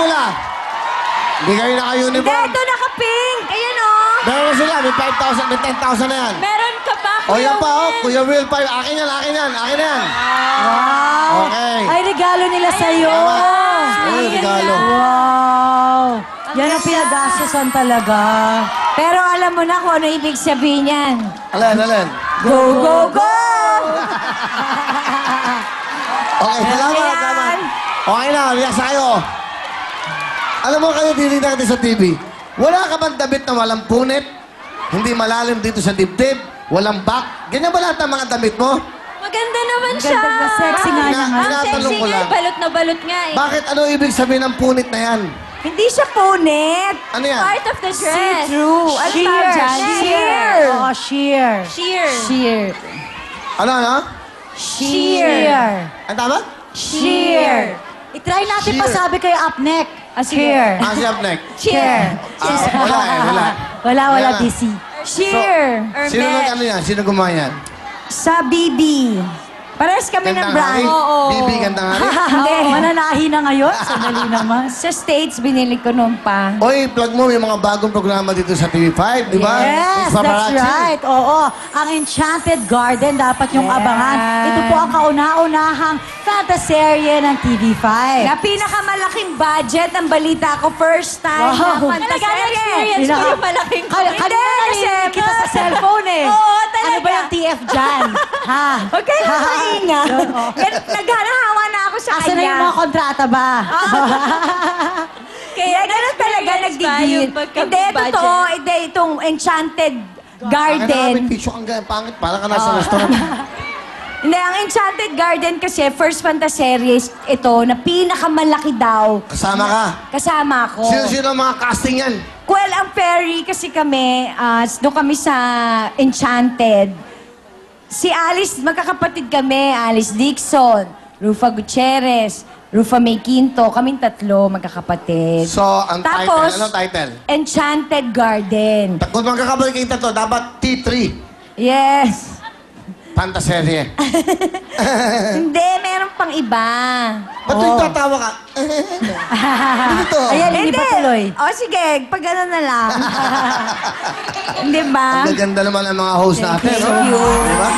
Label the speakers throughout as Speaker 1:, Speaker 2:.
Speaker 1: pula. Hindi kayo
Speaker 2: Hindi,
Speaker 1: naka-uniform.
Speaker 2: ito naka-pink. Ayan o.
Speaker 1: Meron sila, may 5,000, may 10,000 na yan.
Speaker 2: Meron ka pa,
Speaker 1: O yan pa, oh.
Speaker 2: Will.
Speaker 1: Kuya Will, 5. Akin yan, akin yan, akin yan.
Speaker 3: Wow!
Speaker 1: Okay.
Speaker 3: Ay, regalo nila sa'yo.
Speaker 1: Ay, regalo.
Speaker 3: Wow! Yan ang pinagastusan talaga.
Speaker 2: Pero alam mo na kung ano ibig sabihin yan.
Speaker 1: Alin, alin.
Speaker 2: Go, go, go!
Speaker 1: Okay, salamat,
Speaker 2: Ayan.
Speaker 1: salamat. Okay na, relax na kayo. Alam mo kayo, titignan natin sa TV. Wala ka bang damit na walang punit? Hindi malalim dito sa dibdib? Walang back? Ganyan ba lahat ng mga damit mo?
Speaker 2: Maganda naman siya.
Speaker 3: Ganda, sexy nga niya nga.
Speaker 2: Ang
Speaker 1: Tinatanong
Speaker 2: sexy
Speaker 1: ko
Speaker 2: nga,
Speaker 1: lang.
Speaker 2: balot na balot nga eh.
Speaker 1: Bakit ano ibig sabihin ng punit na yan?
Speaker 2: Hindi siya punit.
Speaker 1: Ano yan?
Speaker 2: Part of the dress.
Speaker 3: See-through.
Speaker 2: Ano
Speaker 3: Sheer.
Speaker 2: tawag dyan?
Speaker 3: Sheer. Oo, sheer.
Speaker 2: Sheer.
Speaker 3: Sheer.
Speaker 1: Ano, ano?
Speaker 3: Sheer.
Speaker 1: Ang tama?
Speaker 3: Sheer. I-try natin
Speaker 1: Sheer.
Speaker 3: pa sabi kayo up neck. Sheer.
Speaker 1: Ah, si Upneck.
Speaker 2: Cheer.
Speaker 1: Wala eh, wala.
Speaker 3: Wala,
Speaker 1: Wala.
Speaker 3: DC.
Speaker 2: Sheer.
Speaker 1: Sino nag ano yan? Sino gumawa yan?
Speaker 2: Sa BB. Parehas kami ng
Speaker 1: Gandang
Speaker 2: brand.
Speaker 1: hari? Bibi, gandang hari?
Speaker 3: Hindi. Mananahi na ngayon. Sandali naman.
Speaker 2: Sa States, binili ko noon pa.
Speaker 1: Oy, plug mo yung mga bagong programa dito sa TV5, di ba?
Speaker 3: Yes,
Speaker 1: Miss
Speaker 3: that's
Speaker 1: Paparazzi.
Speaker 3: right. Oo. Ang Enchanted Garden, dapat yung
Speaker 2: Yeah.
Speaker 3: abangan. Ito po ang kauna-unahang fantaserye ng TV5.
Speaker 2: Na pinakamalaking budget ng balita ko, first time
Speaker 3: Wow.
Speaker 2: na fantasy.
Speaker 3: Pinaka-
Speaker 2: yung malaking
Speaker 3: Kanina narinig kita sa cellphone eh.
Speaker 2: Oo, talaga.
Speaker 3: Ano ba yung TF dyan? Ha?
Speaker 2: Huwag kayo maingay. Naghanahawa na ako sa
Speaker 3: Asa na
Speaker 2: kanya.
Speaker 3: yung mga kontrata ba?
Speaker 2: Kaya ganun talaga nagdigil. Hindi, totoo. Hindi, itong Enchanted
Speaker 1: Garden.
Speaker 2: Garden.
Speaker 1: May picture kang ganyan, pangit. Para ka nasa restaurant.
Speaker 2: Hindi, ang Enchanted Garden kasi, first fantaseries ito, na pinakamalaki daw.
Speaker 1: Kasama ka.
Speaker 2: Kasama ko.
Speaker 1: Sino-sino ang mga casting yan?
Speaker 2: Well, ang fairy kasi kami, doon kami sa Enchanted. Si Alice, magkakapatid kami, Alice Dixon, Rufa Gutierrez, Rufa May Quinto, kaming tatlo magkakapatid.
Speaker 1: So, ang
Speaker 2: Tapos,
Speaker 1: title, anong title?
Speaker 2: Enchanted Garden.
Speaker 1: Kung magkakabalik kayong tatlo, dapat T3.
Speaker 2: Yes.
Speaker 1: Pantaserye.
Speaker 2: Hindi, meron pang iba.
Speaker 1: Ba't yung tatawa ka? Dito.
Speaker 3: Ayan, hindi pa tuloy.
Speaker 2: O sige, pag ano na lang. Hindi ba?
Speaker 1: Ang gaganda naman ang mga host natin.
Speaker 2: Thank you.
Speaker 1: Di ba?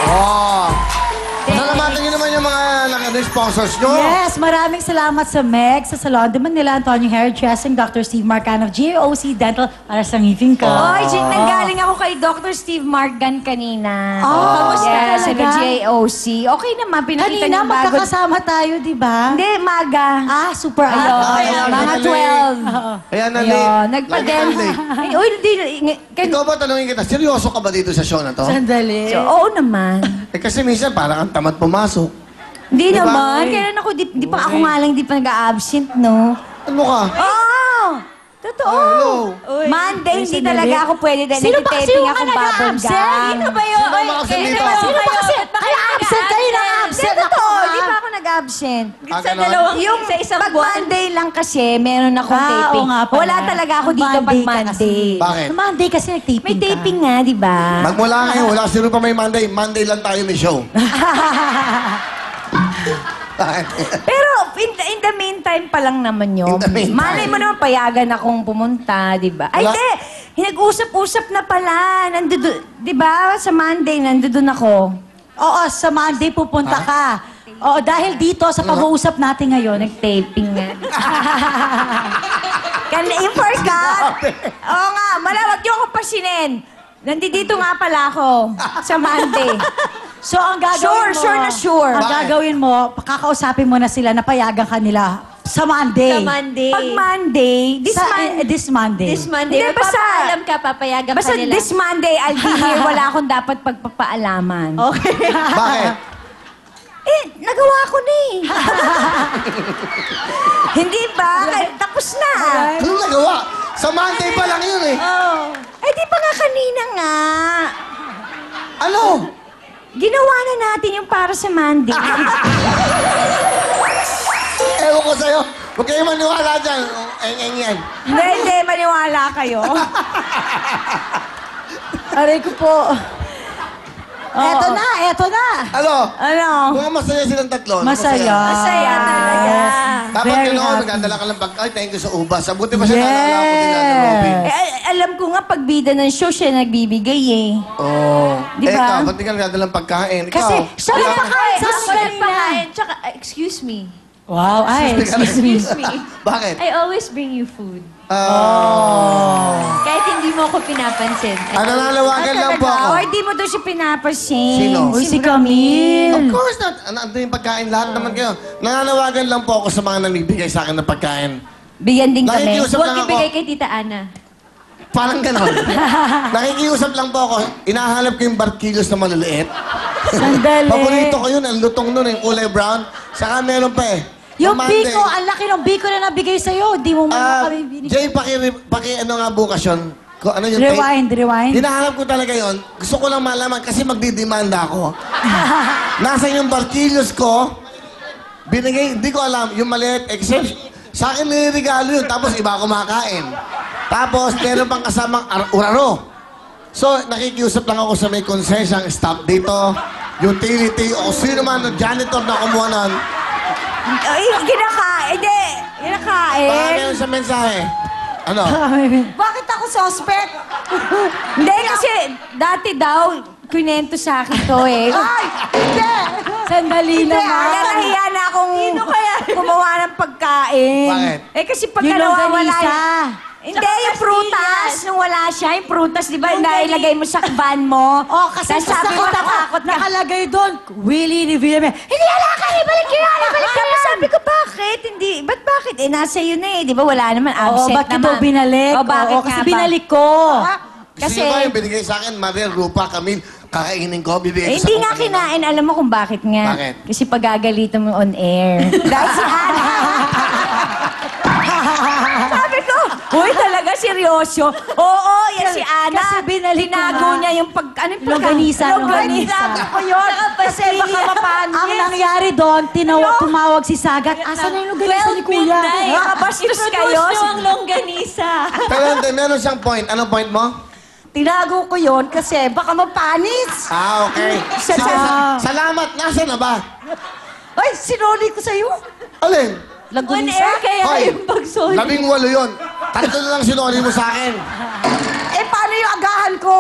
Speaker 1: Oh. Salamatan niyo naman yung mga sponsors nyo.
Speaker 3: Yes, maraming salamat sa Meg, sa Salon de Manila, Antonio Hair Dressing, Dr. Steve Marcan of GOC Dental para sa ngipin ka.
Speaker 2: Oy, nanggaling ako kay Dr. Steve Margan kanina.
Speaker 3: Kamusta
Speaker 2: Yes, sa
Speaker 3: talaga?
Speaker 2: JOC. Okay naman, pinakita
Speaker 3: Kanina,
Speaker 2: niya bago.
Speaker 3: magkakasama tayo, di ba?
Speaker 2: Hindi, maga.
Speaker 3: Ah, super
Speaker 2: Ayun,
Speaker 1: ayun,
Speaker 2: mga
Speaker 1: ayun.
Speaker 2: 12.
Speaker 1: Ayan na,
Speaker 2: Ayun,
Speaker 1: late.
Speaker 2: nagpa-den.
Speaker 1: Lagi
Speaker 2: Ay, uy, hindi.
Speaker 1: Ikaw ba, tanongin kita, seryoso ka ba dito sa show na to?
Speaker 3: Sandali.
Speaker 2: Oo naman.
Speaker 1: Eh kasi minsan parang ang tamad pumasok.
Speaker 2: Hindi
Speaker 1: Diba?
Speaker 2: naman. Kailan ako, di pa ako nga lang, di pa nag-absent, no?
Speaker 1: Ano ka?
Speaker 2: Oo! Totoo.
Speaker 1: hello.
Speaker 2: Monday, hindi
Speaker 3: sandali.
Speaker 2: talaga ako pwede dahil
Speaker 3: Sino ba-
Speaker 2: nagtitaping
Speaker 3: sino ka
Speaker 2: akong
Speaker 3: nag-a-absent?
Speaker 2: bubblegum. Sino ba yun?
Speaker 1: Sino ba kasi dito?
Speaker 3: Sino ba kasi? Ay, absent kayo na absent.
Speaker 2: Hindi, totoo.
Speaker 3: Ako,
Speaker 2: Di
Speaker 3: ha?
Speaker 2: pa ako nag-absent.
Speaker 1: Ah, ganon?
Speaker 2: Yung sa isang pag Monday lang kasi, meron akong
Speaker 3: Ah, oo
Speaker 2: taping.
Speaker 3: nga pala.
Speaker 2: Wala talaga ako dito pag
Speaker 3: Monday ka
Speaker 2: Monday.
Speaker 3: kasi.
Speaker 1: Bakit?
Speaker 3: Monday kasi nag-taping
Speaker 2: May
Speaker 3: ka.
Speaker 2: taping nga, di ba?
Speaker 1: Magmula ngayon, wala sino pa may Monday. Monday lang tayo may show.
Speaker 2: Pero in the meantime pa lang naman yun.
Speaker 1: In the meantime.
Speaker 2: Malay mo naman, payagan akong pumunta, di ba? Ay,
Speaker 1: Wala.
Speaker 2: hindi! Nag-usap-usap na pala. Di ba? Sa Monday, nandoon ako.
Speaker 3: Oo, sa Monday pupunta ka. Oo, dahil dito sa pag-uusap natin ngayon,
Speaker 2: Nag-taping nga. You forgot? Oo nga, malawag niyo akong pasinin. Nandito nga pala ako sa Monday.
Speaker 3: So, ang gagawin mo...
Speaker 2: Sure na sure.
Speaker 3: Ang
Speaker 1: Bakit?
Speaker 3: gagawin mo, kakausapin mo na sila na payagan ka nila sa Monday.
Speaker 4: Sa Monday.
Speaker 2: Pag Monday,
Speaker 3: This Monday.
Speaker 4: This Monday.
Speaker 2: Hindi, basta-
Speaker 4: Magpapaalam ka, papayagan
Speaker 2: basta
Speaker 4: ka nila.
Speaker 2: this Monday, I'll be here. Wala akong dapat pagpapaalaman.
Speaker 3: Okay.
Speaker 1: Bakit?
Speaker 2: Eh, nagawa ko na eh. Hindi ba? Tapos na.
Speaker 1: Anong nagawa? Sa Monday pa lang yun eh.
Speaker 2: Oh. Eh, di pa nga kanina nga.
Speaker 1: Ano?
Speaker 2: Ginawa na natin yung para sa Monday.
Speaker 1: Ewan ko sa'yo. Huwag kayo maniwala dyan. Eng yan.
Speaker 2: Hindi, maniwala kayo.
Speaker 3: Aray ko po. Eto na.
Speaker 1: Ano?
Speaker 2: Ano?
Speaker 1: Mukhang masaya silang tatlo. no?
Speaker 3: Masaya.
Speaker 2: Masaya talaga.
Speaker 1: Dapat
Speaker 3: Very
Speaker 1: gano'n,
Speaker 3: happy.
Speaker 1: nagdadala ka ng pagkain. Thank you sa ubas. Buti pa siya naalala ko din na Robin.
Speaker 2: Alam ko nga, pag bida ng show, siya nagbibigay eh.
Speaker 1: Oh.
Speaker 2: Di ba?
Speaker 1: Ikaw, ba't di ka nagdadala ng pagkain? Ikaw.
Speaker 3: Kasi siya
Speaker 2: Wala
Speaker 3: lang
Speaker 2: pa kain.
Speaker 3: sa
Speaker 2: Wala
Speaker 3: kanina.
Speaker 2: pa kain. Tsaka, excuse me.
Speaker 3: Wow, ay, excuse me.
Speaker 4: Excuse me.
Speaker 1: Bakit?
Speaker 4: I always bring you food.
Speaker 1: Ah.
Speaker 4: Kahit hindi mo ako pinapansin.
Speaker 1: Nananawagan lang po ako.
Speaker 2: Or di mo daw siya pinapansin.
Speaker 1: Sino?
Speaker 3: Uy, si Camille.
Speaker 1: Of course not. Ano yung pagkain? Lahat naman kayo. Nananawagan lang po ako sa mga namibigay sa akin ng pagkain.
Speaker 2: Bigyan din kami.
Speaker 1: Nakikiusap lang
Speaker 4: Huwag
Speaker 1: ako.
Speaker 4: ibigay kay Tita Ana.
Speaker 1: Parang ganon. Nakikiusap lang po ako. Inahanap ko yung barkilos na maliliit.
Speaker 3: Sandali.
Speaker 1: Paborito ko yun. Ang lutong nun, yung kulay brown. Saka meron pa eh.
Speaker 3: Yung
Speaker 1: Monday.
Speaker 3: biko, ang laki ng biko na nabigay sa'yo. Di mo man kami binigay.
Speaker 1: Jay, paki ano nga bukas yun? Ano yung
Speaker 3: Rewind.
Speaker 1: Hinahanap ko talaga yon. Gusto ko lang malaman kasi magdidemanda ako. Nasa yung barkilos ko, binigay, hindi ko alam, yung maliit, except, sa akin nilirigalo yun, tapos iba kumakain. Tapos, meron pang kasamang uraro. So, nakikiusap lang ako sa may konsensyang staff dito, utility, o sino man, janitor na kumuha nun.
Speaker 2: Ay, kinakain. Hindi. Kinakain.
Speaker 1: Baka meron sa mensahe. Ano?
Speaker 3: Bakit ako suspect?
Speaker 2: Hindi, kasi dati daw, kunento sa akin to eh.
Speaker 3: Ay, hindi. Sandali
Speaker 2: Kaya
Speaker 3: naman.
Speaker 2: nahiya na akong gumawa ng pagkain.
Speaker 1: Bakit?
Speaker 2: Eh kasi pagka
Speaker 3: Yung
Speaker 2: nawawala
Speaker 3: longganisa.
Speaker 2: Hindi, yung prutas. Nung wala siya, yung prutas, di ba, nailagay mo sa van mo.
Speaker 3: Oh, kasi
Speaker 2: Tapos sabi mo, natakot ka.
Speaker 3: nakalagay doon, Willie ni Villame. Hindi ala ka, ibalik ko yan, ibalik ko
Speaker 2: Tapos
Speaker 3: yan.
Speaker 2: sabi ko, bakit? Hindi, ba't bakit? Eh, nasa iyo na eh, di ba? Wala naman,
Speaker 3: Oo,
Speaker 2: absent
Speaker 3: bakit
Speaker 2: naman.
Speaker 3: daw binalik?
Speaker 2: O, bakit
Speaker 3: Oo, kasi
Speaker 2: nga ba?
Speaker 3: binalik ko.
Speaker 1: Kasi ba yung binigay sa akin, Mariel, Rupa, Camille, kakainin ko, bibigay
Speaker 2: Eh,
Speaker 1: ko sa
Speaker 2: hindi nga
Speaker 1: kanila.
Speaker 2: kinain. Alam mo kung bakit nga?
Speaker 1: Bakit?
Speaker 2: Kasi pagagalitan mo on air. Dahil si Hana. Sabi ko, uy, talaga seryoso. Oo, yan si Ana.
Speaker 3: Kasi binalik ko
Speaker 2: Tinago
Speaker 3: nga.
Speaker 2: niya yung pag... Ano yung
Speaker 3: Longganisa,
Speaker 2: Longganisa.
Speaker 3: longganisa.
Speaker 2: ko yun. Kasi baka mapanis.
Speaker 3: Ang nangyari doon, tumawag si Sagat. Asan na yung longganisa ni Kuya?
Speaker 2: midnight. Makabastos kayo.
Speaker 4: ang longganisa.
Speaker 1: Pero hindi, meron siyang point. Anong point mo?
Speaker 2: Tinago ko yun kasi baka mapanis.
Speaker 1: Ah, okay. Sige, salamat. Nasaan na ba?
Speaker 2: Ay, sinoli ko sa'yo.
Speaker 1: Alin?
Speaker 4: On air kaya
Speaker 1: Hoy,
Speaker 4: yung pagsoli.
Speaker 1: 18 yun. Tatlo na lang sinoli mo sa akin.
Speaker 2: Eh, paano yung agahan ko?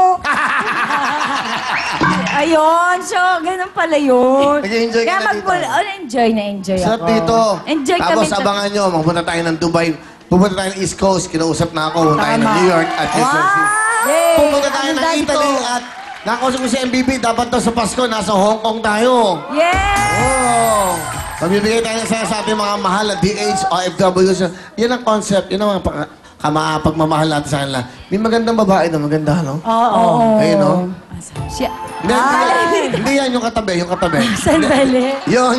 Speaker 2: Ayun, so, ganun pala yun.
Speaker 1: Nag-enjoy ka na dito.
Speaker 2: Enjoy na enjoy
Speaker 1: Sarap
Speaker 2: ako.
Speaker 1: dito.
Speaker 2: Enjoy
Speaker 1: Tapos
Speaker 2: kami.
Speaker 1: abangan nyo, magpunta tayo ng Dubai. Pupunta tayo ng East Coast. Kinausap na ako. Pupunta tayo ng New York at New Jersey.
Speaker 2: Yay!
Speaker 1: Pupunta tayo
Speaker 3: Ano
Speaker 1: ng
Speaker 3: dahil
Speaker 1: Italy
Speaker 3: ito?
Speaker 1: at nakausap ko si MBB. Dapat to sa Pasko, nasa Hong Kong tayo.
Speaker 2: Yeah!
Speaker 1: Oh! Magbibigay tayo ng saya sa ating mga mahal na DH, OFWs. Yan ang concept. Yan ang mga pagmamahal natin sa kanila. May magandang babae na maganda, no?
Speaker 3: Oo.
Speaker 1: Ayun, no?
Speaker 2: Siya.
Speaker 1: Hindi yan, yung katabi, yung katabi.
Speaker 3: Sandali.
Speaker 1: Yun.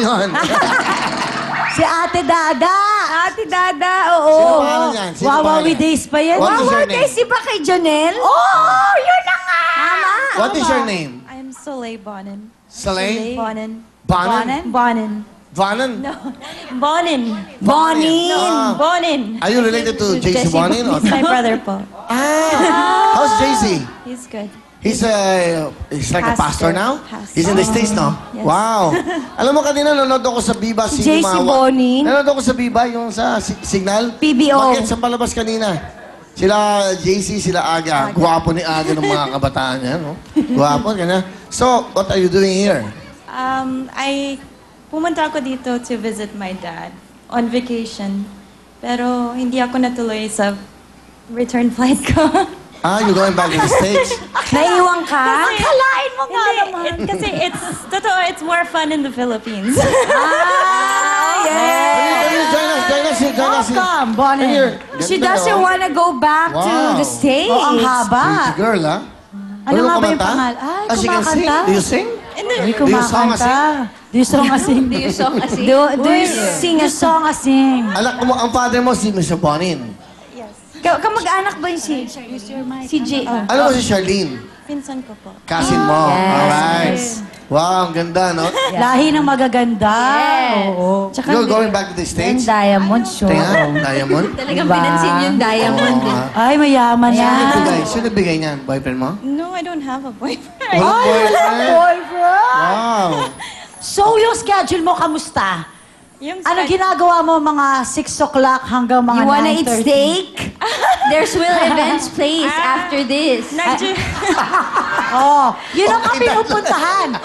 Speaker 3: Si Ate Dada.
Speaker 2: Ate Dada,
Speaker 1: Sino
Speaker 2: oo.
Speaker 1: pangalan yan? Sino
Speaker 3: Wawawi
Speaker 1: pangalan?
Speaker 3: days pa yan.
Speaker 1: What is your name?
Speaker 2: Days, di ba kay Jonel? Oo, yun na nga! Tama.
Speaker 1: What is your name?
Speaker 4: I'm Soleil Bonin.
Speaker 1: Saleh?
Speaker 4: Bonin.
Speaker 1: Bonin?
Speaker 4: Bonin.
Speaker 1: Bonin?
Speaker 4: Bonin.
Speaker 2: Bonin.
Speaker 1: Ah.
Speaker 4: Bonin.
Speaker 1: Are you related to JC Bonin? Or?
Speaker 4: He's my brother po.
Speaker 1: Ah! How's JC?
Speaker 4: He's good.
Speaker 1: He's like a pastor
Speaker 4: Pastor.
Speaker 1: now?
Speaker 4: Pastor.
Speaker 1: He's in the States, no?
Speaker 4: Yes.
Speaker 1: Wow! Alam mo, kanina nanonood ako sa Viva
Speaker 2: Si JC
Speaker 1: Cinema.
Speaker 2: Bonin?
Speaker 1: Nanonood ako sa Viva, yung sa Signal.
Speaker 2: PBO.
Speaker 1: Bakit? Sa palabas kanina. Sila JC, sila Aga. Guwapo ni Aga ng mga kabataan niya, no? Guwapo, ganyan. So, what are you doing here?
Speaker 5: Pumunta ako dito to visit my dad on vacation. Pero hindi ako natuloy sa return flight ko.
Speaker 1: Ah, you're going back to the States?
Speaker 2: Naiwan ka?
Speaker 3: Kalain mo nga
Speaker 5: Hindi,
Speaker 3: naman.
Speaker 5: kasi it's more fun in the Philippines.
Speaker 2: Ah, yeah.
Speaker 1: Join us.
Speaker 3: Welcome, Bonin.
Speaker 1: Here.
Speaker 2: She
Speaker 1: Ganda,
Speaker 2: doesn't
Speaker 1: oh.
Speaker 2: wanna go back to
Speaker 1: Wow.
Speaker 2: the States.
Speaker 3: Oh, ang haba.
Speaker 1: Pretty girl, ha?
Speaker 3: Ano
Speaker 1: Marunong
Speaker 3: nga ba yung
Speaker 1: kumanta?
Speaker 3: pangal? Ay,
Speaker 1: Ah, she can sing?
Speaker 3: kumakanta.
Speaker 1: Do you sing?
Speaker 3: Ay,
Speaker 1: Do you song a
Speaker 3: kumakanta. Do you song a sing?
Speaker 4: Do you song as
Speaker 2: Do you sing a song?
Speaker 3: Song a sing.
Speaker 1: Alak mo, ang father mo si Mr. Bonin.
Speaker 5: Yes.
Speaker 2: Kamag-anak ba yung si J?
Speaker 1: Ano mo si Charlene?
Speaker 5: Pinsan ko po.
Speaker 1: Cousin mo.
Speaker 2: Yes.
Speaker 1: Alright. Wow, ang ganda, no?
Speaker 3: Lahi ng magaganda.
Speaker 2: Yes.
Speaker 3: Oo.
Speaker 2: Tsaka,
Speaker 1: You're going back to the
Speaker 2: yung
Speaker 1: States?
Speaker 2: diamond show.
Speaker 1: Tingnan, diamond.
Speaker 4: Talagang
Speaker 2: Diba?
Speaker 4: pinansin yung diamond.
Speaker 1: Oo,
Speaker 4: eh.
Speaker 1: ah.
Speaker 3: Ay, mayaman
Speaker 1: Sino
Speaker 3: yan.
Speaker 1: nagbigay? Sino nagbigay niyan? Boyfriend mo?
Speaker 5: No, I don't have a boyfriend.
Speaker 1: Walang boyfriend?
Speaker 3: Boyfriend!
Speaker 1: Wow.
Speaker 3: So, yung schedule mo, kamusta?
Speaker 5: Yung
Speaker 3: Ano ginagawa mo mga 6 o'clock hanggang mga 9:30?
Speaker 2: You wanna eat steak?
Speaker 4: There's Will Events Place after this.
Speaker 5: Nag-
Speaker 3: Oh, yun ang kami pupuntahan.